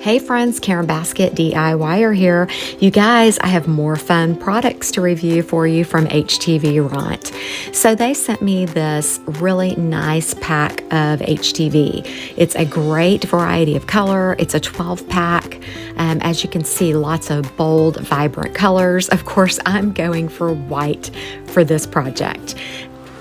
Hey friends, Karen Basket DIYer here. You guys, I have more fun products to review for you from HTVRONT. So they sent me this really nice pack of HTV. It's a great variety of color. It's a 12 pack. As you can see, lots of bold, vibrant colors. Of course, I'm going for white for this project.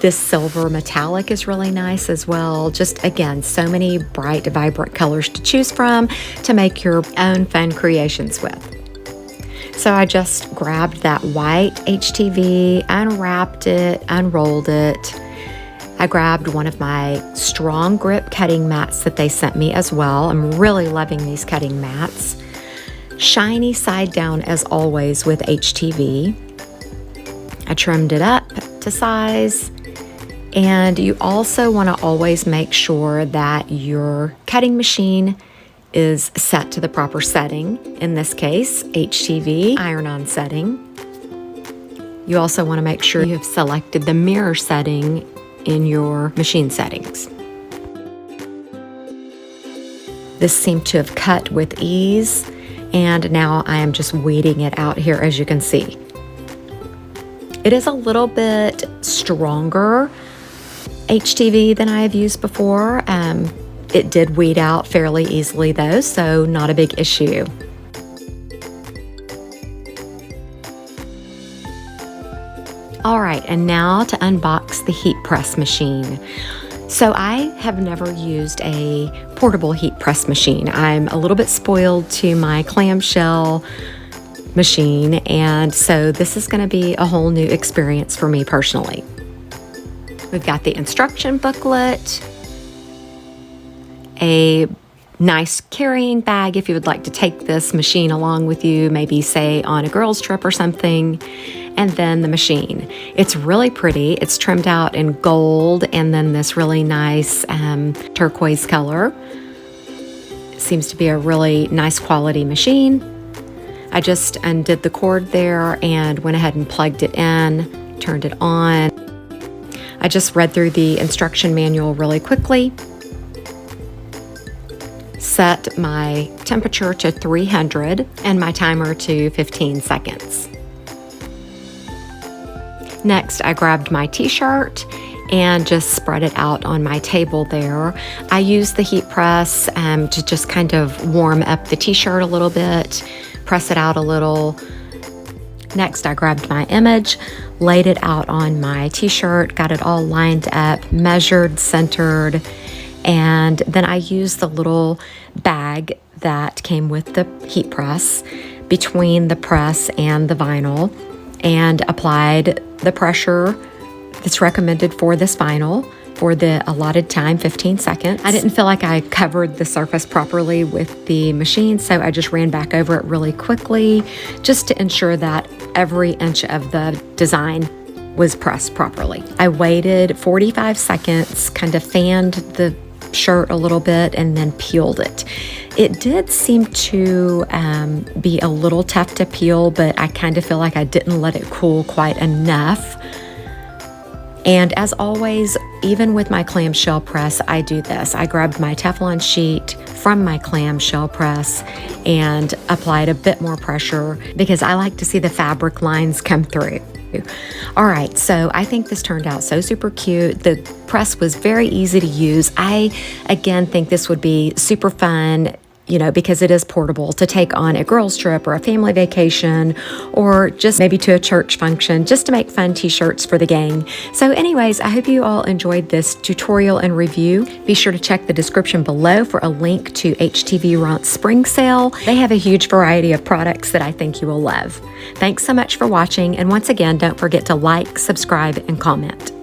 This silver metallic is really nice as well. Just again, so many bright, vibrant colors to choose from to make your own fun creations with. So I just grabbed that white HTV, unwrapped it, unrolled it. I grabbed one of my strong grip cutting mats that they sent me as well. I'm really loving these cutting mats. Shiny side down as always with HTV. I trimmed it up to size. And you also want to always make sure that your cutting machine is set to the proper setting. In this case, HTV iron-on setting. You also want to make sure you have selected the mirror setting in your machine settings. This seemed to have cut with ease, and now I am just weeding it out here, as you can see. It is a little bit stronger HTV than I have used before. It did weed out fairly easily though, so not a big issue. All right, and now to unbox the heat press machine. So I have never used a portable heat press machine. I'm a little bit spoiled to my clamshell machine, and so this is going to be a whole new experience for me personally. We've got the instruction booklet, a nice carrying bag if you would like to take this machine along with you, maybe say on a girls trip or something, and then the machine. It's really pretty. It's trimmed out in gold and then this really nice turquoise color. It seems to be a really nice quality machine. I just undid the cord there and went ahead and plugged it in, turned it on. I just read through the instruction manual really quickly, set my temperature to 300 and my timer to 15 seconds. Next, I grabbed my t-shirt and just spread it out on my table there. I used the heat press to just kind of warm up the t-shirt a little bit, press it out a little. Next, I grabbed my image, laid it out on my t-shirt, got it all lined up, measured, centered, and then I used the little bag that came with the heat press between the press and the vinyl and applied the pressure that's recommended for this vinyl for the allotted time, 15 seconds. I didn't feel like I covered the surface properly with the machine, so I just ran back over it really quickly just to ensure that every inch of the design was pressed properly. I waited 45 seconds, kind of fanned the shirt a little bit, and then peeled it. It did seem to be a little tough to peel, but I kind of feel like I didn't let it cool quite enough. And as always, even with my clamshell press, I do this. I grabbed my Teflon sheet from my clamshell press and applied a bit more pressure because I like to see the fabric lines come through. All right, so I think this turned out so super cute. The press was very easy to use. I, again, think this would be super fun, you know, because it is portable to take on a girls trip or a family vacation or just maybe to a church function just to make fun t-shirts for the gang. So anyways, I hope you all enjoyed this tutorial and review. Be sure to check the description below for a link to HTVRONT's spring sale. They have a huge variety of products that I think you will love. Thanks so much for watching, and once again, don't forget to like, subscribe, and comment.